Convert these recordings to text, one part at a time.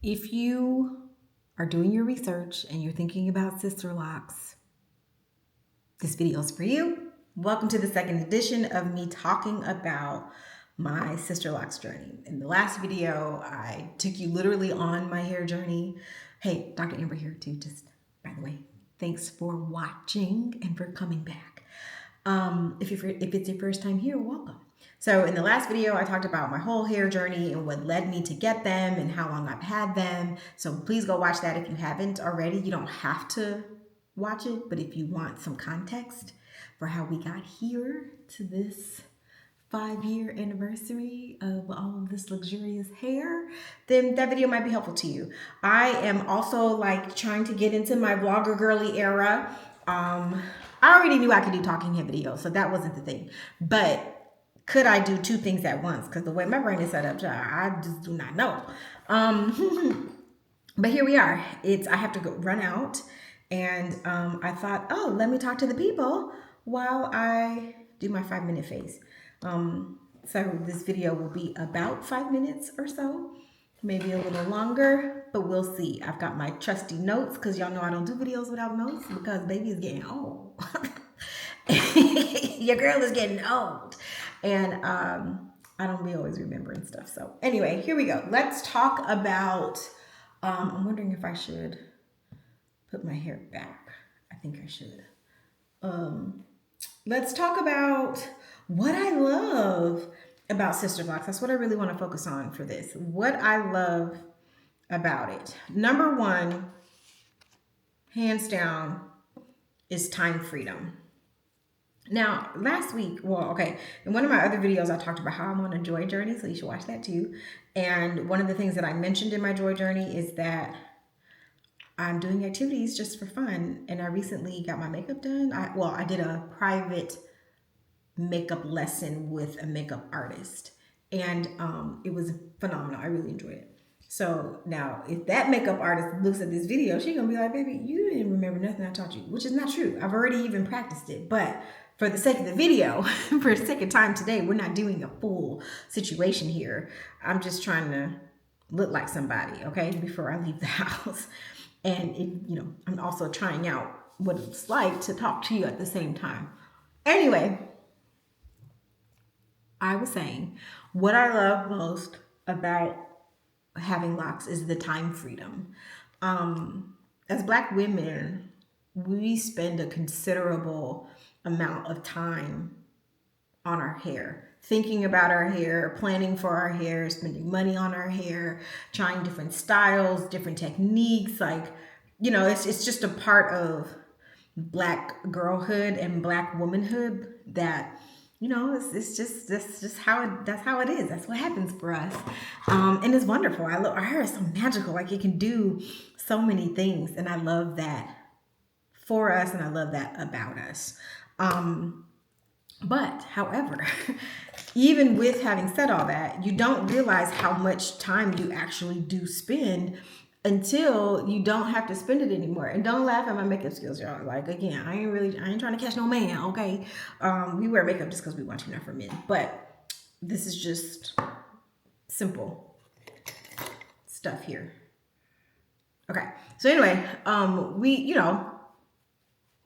If you are doing your research and you're thinking about Sisterlocks, this video is for you. Welcome to the second edition of me talking about my Sisterlocks journey. In the last video, I took you literally on my hair journey. Hey, Dr. Amber here too, just by the way. Thanks for watching and for coming back. If it's your first time here, welcome. So in the last video, I talked about my whole hair journey and what led me to get them and how long I've had them. So please go watch that if you haven't already. You don't have to watch it, but if you want some context for how we got here to this 5-year anniversary of all of this luxurious hair, then that video might be helpful to you. I am also like trying to get into my vlogger girly era. I already knew I could do talking head videos, so that wasn't the thing. But could I do two things at once? Because the way my brain is set up, I just do not know. But here we are. I have to run out, and I thought, oh, let me talk to the people while I do my 5-minute face. So this video will be about 5 minutes or so, maybe a little longer, but we'll see. I've got my trusty notes because y'all know I don't do videos without notes because baby is getting old. Your girl is getting old. And I don't be always remembering stuff. So anyway, here we go. Let's talk about, I'm wondering if I should put my hair back. I think I should. Let's talk about what I love about Sisterlocks. That's what I really want to focus on for this. What I love about it. Number one, hands down, is time freedom. Now, last week, in one of my other videos, I talked about how I'm on a joy journey, so you should watch that too. And one of the things that I mentioned in my joy journey is that I'm doing activities just for fun. And I recently got my makeup done. I did a private makeup lesson with a makeup artist, and it was phenomenal. I really enjoyed it. So now if that makeup artist looks at this video, she's gonna be like, baby, you didn't remember nothing I taught you, which is not true. I've already even practiced it, but for the sake of the video, for the sake of time today, we're not doing a full situation here. I'm just trying to look like somebody, okay, before I leave the house. And I'm also trying out what it's like to talk to you at the same time. Anyway, I was saying what I love most about having locks is the time freedom. As Black women, we spend a considerable amount of time on our hair, thinking about our hair, planning for our hair, spending money on our hair, trying different styles, different techniques. It's just a part of Black girlhood and Black womanhood that that's just how it is. That's what happens for us. And it's wonderful. Our hair is so magical. Like, it can do so many things. And I love that for us. And I love that about us. But however, even with having said all that, you don't realize how much time you actually do spend until you don't have to spend it anymore. And don't laugh at my makeup skills, y'all. Like, again, I ain't trying to catch no man, okay? We wear makeup just because we want to, not for men. But this is just simple stuff here. Okay, so anyway,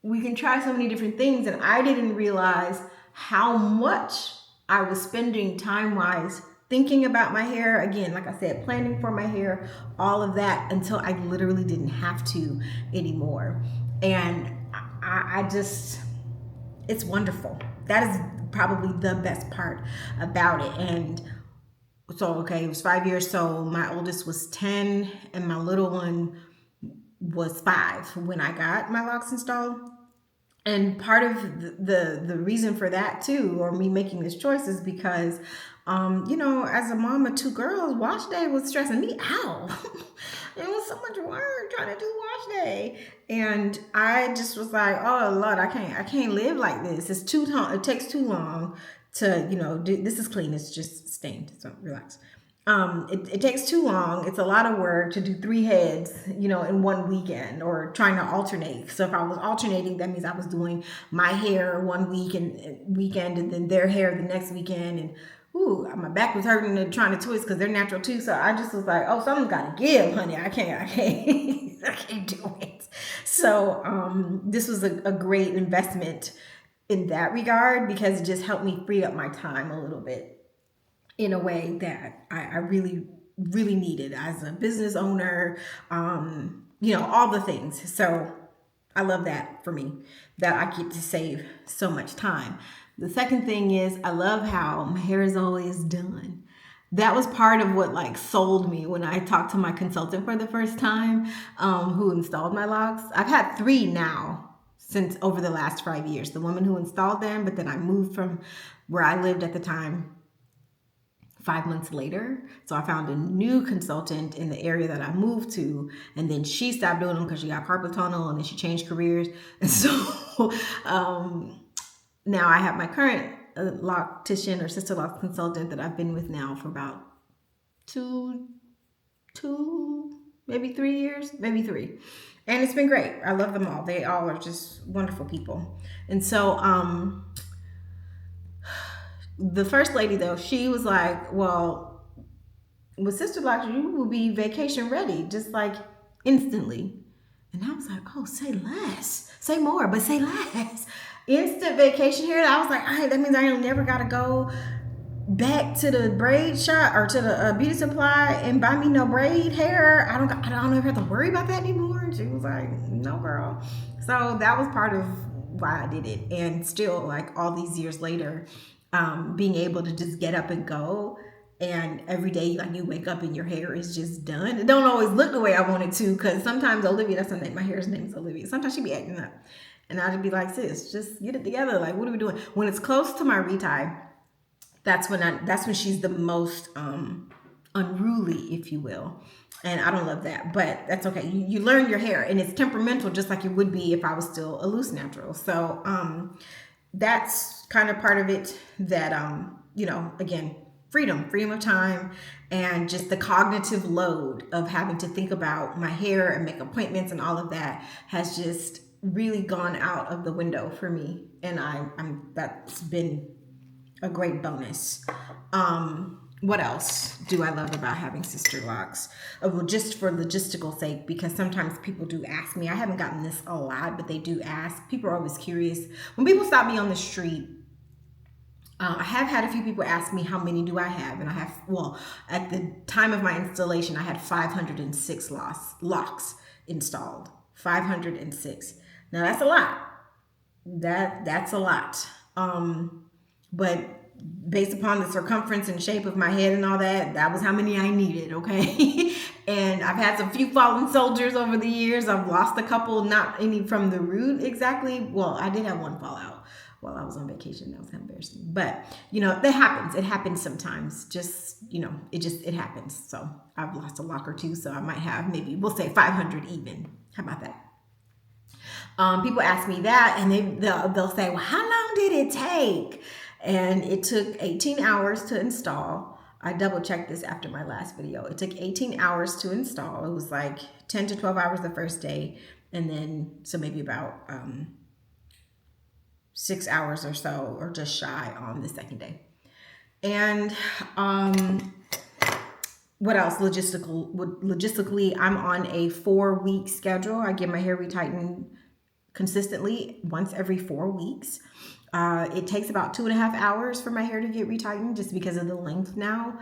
we can try so many different things, and I didn't realize how much I was spending time-wise thinking about my hair. Again, like I said, planning for my hair, all of that, until I literally didn't have to anymore. And it's wonderful. That is probably the best part about it. And so, okay, it was 5 years. So my oldest was 10 and my little one was 5 when I got my locks installed. And part of the reason for that too, or me making this choice, is because, as a mom of 2 girls, wash day was stressing me out. It was so much work trying to do wash day. And I just was like, oh Lord, I can't live like this. It's too long. It takes too long to, this is clean. It's just stained. So relax. It takes too long. It's a lot of work to do 3 heads, in one weekend, or trying to alternate. So if I was alternating, that means I was doing my hair one weekend and then their hair the next weekend. And whew, my back was hurting and trying to twist because they're natural too. So I just was like, oh, something's got to give, honey. I can't, I can't do it. So this was a great investment in that regard because it just helped me free up my time a little bit in a way that I really, really needed as a business owner, all the things. So I love that for me, that I get to save so much time. The second thing is I love how my hair is always done. That was part of what like sold me when I talked to my consultant for the first time, who installed my locks. I've had 3 now since over the last 5 years. The woman who installed them, but then I moved from where I lived at the time 5 months later. So I found a new consultant in the area that I moved to, and then she stopped doing them because she got carpal tunnel and then she changed careers. And so now I have my current loctician or Sisterlocks consultant that I've been with now for about two, maybe 3 years, maybe 3. And it's been great. I love them all. They all are just wonderful people. And so, the first lady though, she was like, well, with Sisterlocks, you will be vacation ready, just like instantly. And I was like, oh, say less, say more, but say less. Instant vacation here. I was like, all right, that means I never got to go back to the braid shop or to the beauty supply and buy me no braid hair. I don't ever have to worry about that anymore. And she was like, no, girl. So that was part of why I did it. And still, like all these years later, being able to just get up and go, and every day like you wake up and your hair is just done. It don't always look the way I want it to, because sometimes Olivia, that's her name, my hair's name is Olivia, sometimes she be acting up and I'd be like, sis, just get it together. Like, what are we doing? When it's close to my retie, that's when she's the most unruly, if you will. And I don't love that, but that's okay. You learn your hair, and it's temperamental just like it would be if I was still a loose natural. So that's kind of part of it, that again, freedom of time, and just the cognitive load of having to think about my hair and make appointments and all of that has just really gone out of the window for me. And that's been a great bonus. What else do I love about having Sisterlocks? Well, just for logistical sake, because sometimes people do ask me. I haven't gotten this a lot, but they do ask. People are always curious. When people stop me on the street, I have had a few people ask me how many do I have, and I have, well, at the time of my installation, I had 506 locks installed. 506. Now that's a lot. That's a lot. But based upon the circumference and shape of my head and all that, that was how many I needed, okay? And I've had some few fallen soldiers over the years. I've lost a couple, not any from the root exactly. Well, I did have one fall out while I was on vacation. That was kind of embarrassing. But, that happens. It happens sometimes. It happens. So I've lost a lock or two. So I might have maybe, we'll say 500 even. How about that? People ask me that, and they'll say, well, how long did it take? And it took 18 hours to install. I double checked this after my last video. It took 18 hours to install. It was like 10 to 12 hours the first day. And then, so maybe about 6 hours or so, or just shy on the second day. And what else? Logistically, I'm on a 4-week schedule. I get my hair retightened consistently once every 4 weeks. It takes about 2.5 hours for my hair to get retightened, just because of the length now.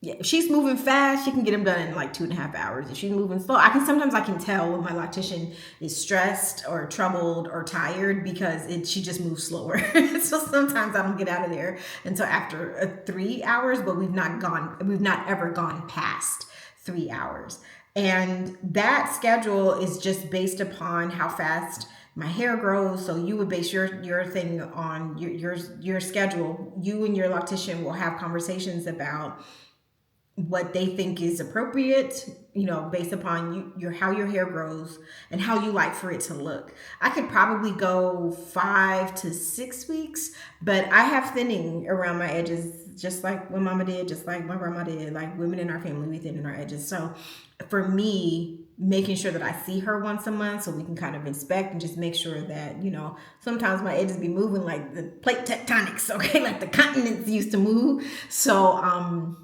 If she's moving fast, she can get them done in like 2.5 hours. If she's moving slow, sometimes I can tell when my loctician is stressed or troubled or tired, because she just moves slower. So sometimes I don't get out of there until after 3 hours, but we've not ever gone past 3 hours. And that schedule is just based upon how fast my hair grows. So you would base your thing on your schedule. You and your loctician will have conversations about what they think is appropriate, based upon your how your hair grows and how you like for it to look. I could probably go 5 to 6 weeks, but I have thinning around my edges, just like what mama did, just like my grandma did, like women in our family, we thin in our edges. So for me, making sure that I see her once a month so we can kind of inspect and just make sure that, sometimes my edges be moving like the plate tectonics, okay, like the continents used to move. So,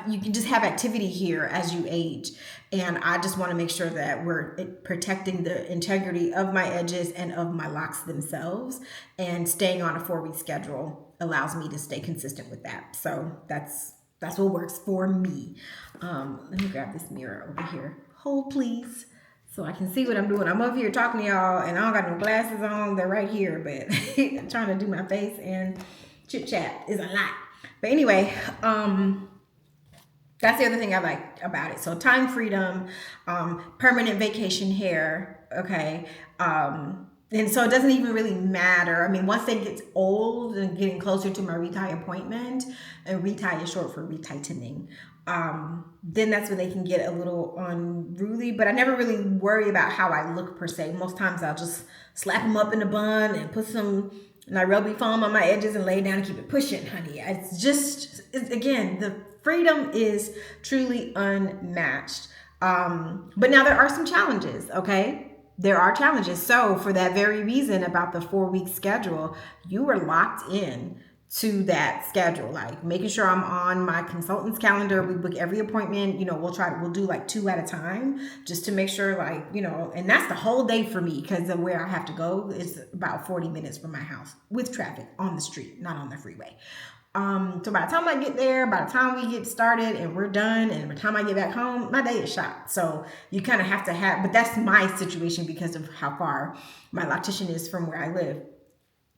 you can just have activity here as you age. And I just want to make sure that we're protecting the integrity of my edges and of my locks themselves. And staying on a 4-week schedule allows me to stay consistent with that. So that's what works for me. Let me grab this mirror over here. Hold, please, so I can see what I'm doing. I'm over here talking to y'all, and I don't got no glasses on. They're right here, but I'm trying to do my face and chit chat is a lot. But anyway, that's the other thing I like about it. So time freedom, permanent vacation hair, okay? And so it doesn't even really matter. I mean, once it gets old and getting closer to my retie appointment, and retie is short for retightening, then that's when they can get a little unruly. But I never really worry about how I look per se. Most times I'll just slap them up in a bun and put some Nairobi foam on my edges and lay down and keep it pushing, honey. Again, the freedom is truly unmatched. But now there are some challenges, okay? There are challenges. So for that very reason about the 4-week schedule, you were locked in to that schedule, like making sure I'm on my consultant's calendar. We book every appointment, we'll do like 2 at a time just to make sure, like, and that's the whole day for me, because of where I have to go is about 40 minutes from my house with traffic on the street, not on the freeway. So by the time I get there, by the time we get started and we're done, and by the time I get back home, my day is shot. So you kind of have to but that's my situation because of how far my loctician is from where I live.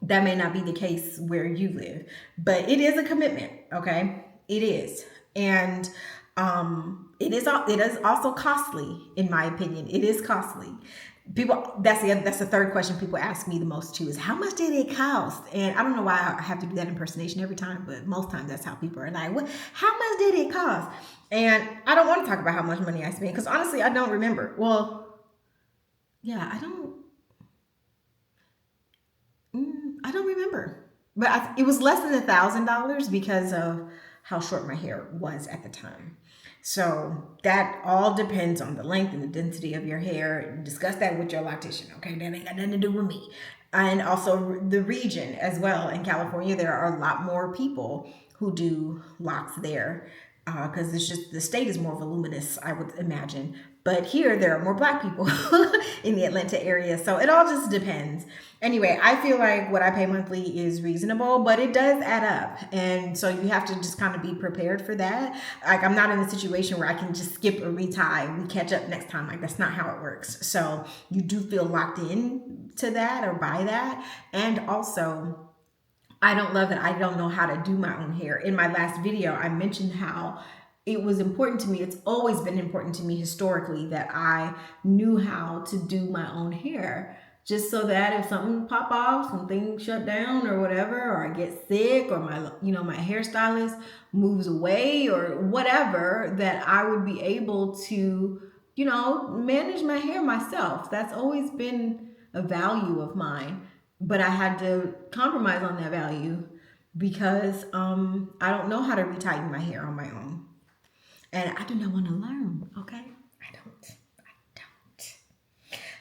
That may not be the case where you live, but it is a commitment, okay? It is. And it is also costly, in my opinion. It is costly. That's the third question people ask me the most too, is how much did it cost? And I don't know why I have to do that impersonation every time, but most times that's how people are like, how much did it cost? And I don't want to talk about how much money I spent, because honestly, I don't remember. Well, yeah, I don't remember, but it was less than $1,000 because of how short my hair was at the time. So that all depends on the length and the density of your hair. Discuss that with your loctician, okay? That ain't got nothing to do with me. And also the region as well. In California, there are a lot more people who do locks there, because it's just, the state is more voluminous, I would imagine. But here, there are more Black people in the Atlanta area. So it all just depends. Anyway, I feel like what I pay monthly is reasonable, but it does add up. And so you have to just kind of be prepared for that. Like, I'm not in a situation where I can just skip a retie, we catch up next time. Like, that's not how it works. So you do feel locked in to that or by that. And also, I don't love that I don't know how to do my own hair. In my last video, I mentioned how it was important to me. It's always been important to me historically that I knew how to do my own hair, just so that if something pop off, something shut down or whatever, or I get sick, or my hairstylist moves away or whatever, that I would be able to, manage my hair myself. That's always been a value of mine. But I had to compromise on that value because I don't know how to retighten my hair on my own. And I do not want to learn, okay? I don't.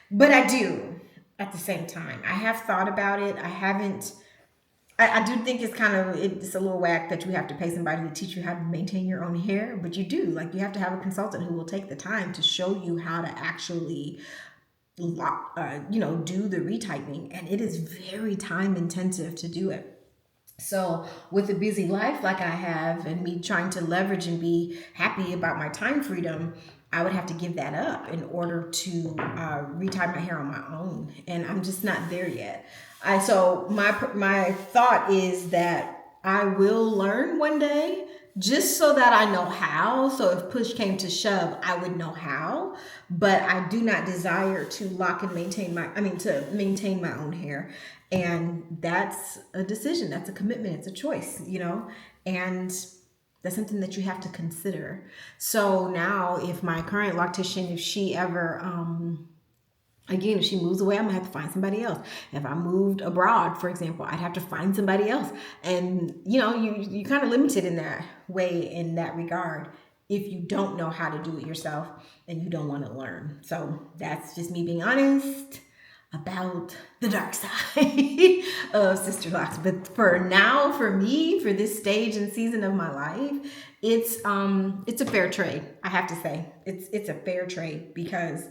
But I do at the same time. I have thought about it. I do think it's a little whack that you have to pay somebody to teach you how to maintain your own hair, but you do. Like, you have to have a consultant who will take the time to show you how to actually do the retightening, and it is very time intensive to do it. So with a busy life like I have, and me trying to leverage and be happy about my time freedom, I would have to give that up in order to retie my hair on my own, and I'm just not there yet. So my thought is that I will learn one day, just so that I know how. So if push came to shove, I would know how. But I do not desire to maintain my own hair. And that's a decision. That's a commitment. It's a choice, And That's something that you have to consider. So now, if my current loctician, if she ever, again, if she moves away, I'm gonna have to find somebody else. If I moved abroad, for example, I'd have to find somebody else. And you kind of limited in that way, in that regard, if you don't know how to do it yourself and you don't want to learn. So that's just me being honest about the dark side of Sister Locks. But for now, for me, for this stage and season of my life, it's a fair trade. I have to say, it's a fair trade, because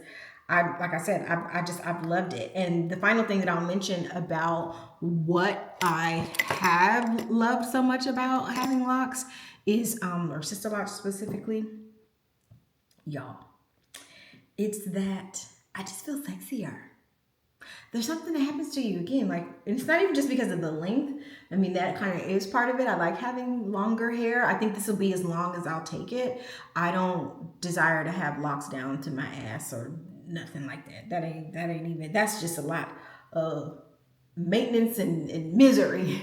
like I said, I've loved it. And the final thing that I'll mention about what I have loved so much about having locks is, or Sister Locks specifically, y'all, it's that I just feel sexier. There's something that happens to you again, like, it's not even just because of the length. I mean, that kind of is part of it. I like having longer hair. I think this will be as long as I'll take it. I don't desire to have locks down to my ass or nothing like that. That ain't even, that's just a lot of maintenance and misery.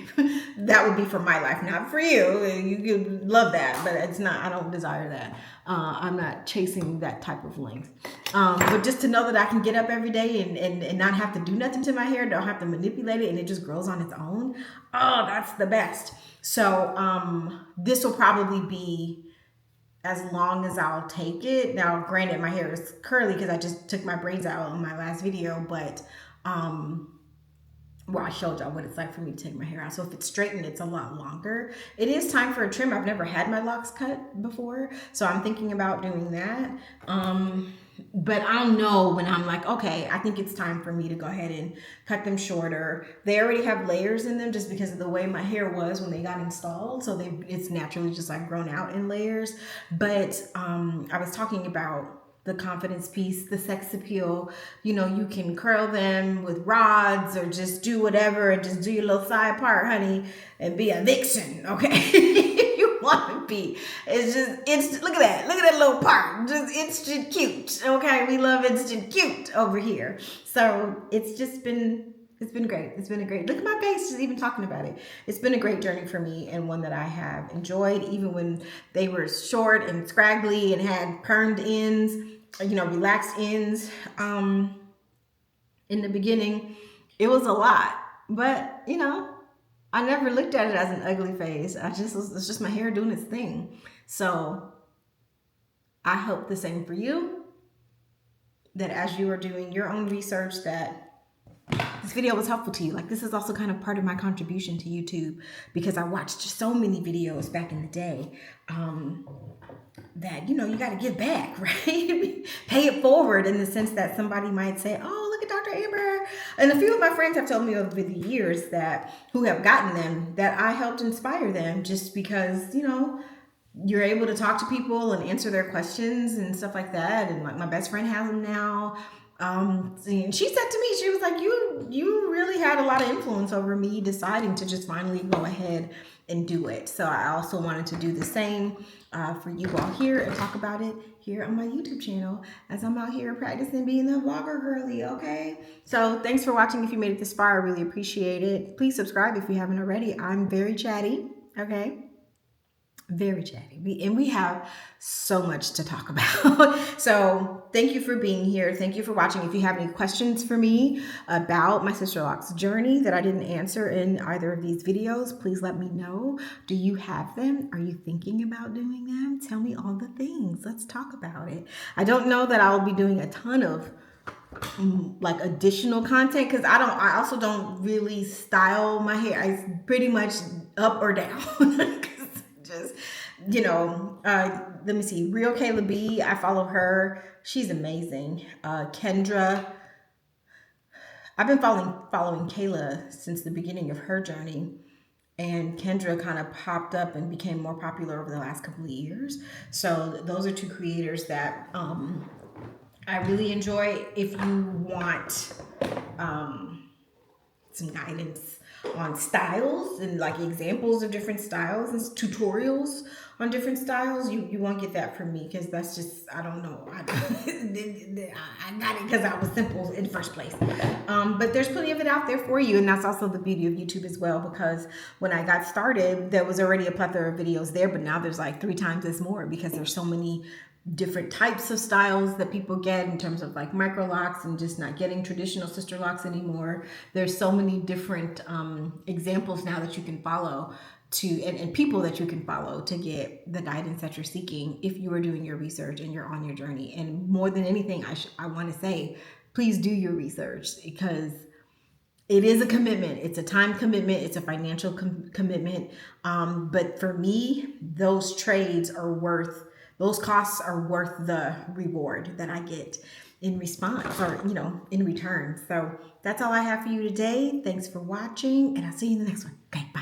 That would be for my life, not for you. You could love that, but it's not, I don't desire that. I'm not chasing that type of length. But just to know that I can get up every day and not have to do nothing to my hair, don't have to manipulate it, and it just grows on its own. Oh, that's the best. So this will probably be as long as I'll take it. Now, granted, my hair is curly because I just took my braids out in my last video, but well, I showed y'all what it's like for me to take my hair out. So if it's straightened, it's a lot longer. It is time for a trim. I've never had my locks cut before, so I'm thinking about doing that. But I'll know when I'm like, okay, I think it's time for me to go ahead and cut them shorter. They already have layers in them just because of the way my hair was when they got installed. So it's naturally just like grown out in layers. But I was talking about the confidence piece, the sex appeal. You can curl them with rods or just do whatever and just do your little side part, honey, and be a vixen, okay? If you want to be. It's look at that little part. Just instant cute, okay? We love instant cute over here. So it's been great. It's been a great, look at my face just even talking about it. It's been a great journey for me, and one that I have enjoyed, even when they were short and scraggly and had permed ends, relaxed ends. In the beginning, it was a lot, but I never looked at it as an ugly phase. It's just my hair doing its thing. So I hope the same for you, that as you are doing your own research, that this video was helpful to you. Like, this is also kind of part of my contribution to YouTube, because I watched so many videos back in the day that, you got to give back, right? Pay it forward, in the sense that somebody might say, oh, look at Dr. Amber. And a few of my friends have told me over the years who have gotten them, that I helped inspire them, just because, you're able to talk to people and answer their questions and stuff like that. And like, my best friend has them now. And she said to me, she was like, you really had a lot of influence over me deciding to just finally go ahead and do it. So I also wanted to do the same for you all here, and talk about it here on my YouTube channel as I'm out here practicing being the vlogger girly, okay? So thanks for watching. If you made it this far, I really appreciate it. Please subscribe if you haven't already. I'm very chatty, okay? Very chatty. And we have so much to talk about. So thank you for being here. Thank you for watching. If you have any questions for me about my Sisterlocks journey that I didn't answer in either of these videos, please let me know. Do you have them? Are you thinking about doing them? Tell me all the things. Let's talk about it. I don't know that I'll be doing a ton of like additional content, because I also don't really style my hair. It's pretty much up or down. Just, let me see. Real Kayla B, I follow her. She's amazing. Kendra, I've been following Kayla since the beginning of her journey, and Kendra kind of popped up and became more popular over the last couple of years. So those are two creators that I really enjoy. If you want some guidance on styles and like examples of different styles and tutorials on different styles, you won't get that from me because that's just, I don't know. I got it because I was simple in the first place. But there's plenty of it out there for you, and that's also the beauty of YouTube as well. Because when I got started, there was already a plethora of videos there, but now there's like 3 times as more because there's so many different types of styles that people get in terms of like micro locks and just not getting traditional sister locks anymore. There's so many different examples now that you can follow to and people that you can follow to get the guidance that you're seeking if you are doing your research and you're on your journey. And more than anything, I want to say, please do your research because it is a commitment. It's a time commitment. It's a financial commitment. But for me, those costs are worth the reward that I get in response or, in return. So that's all I have for you today. Thanks for watching, and I'll see you in the next one. Okay, bye.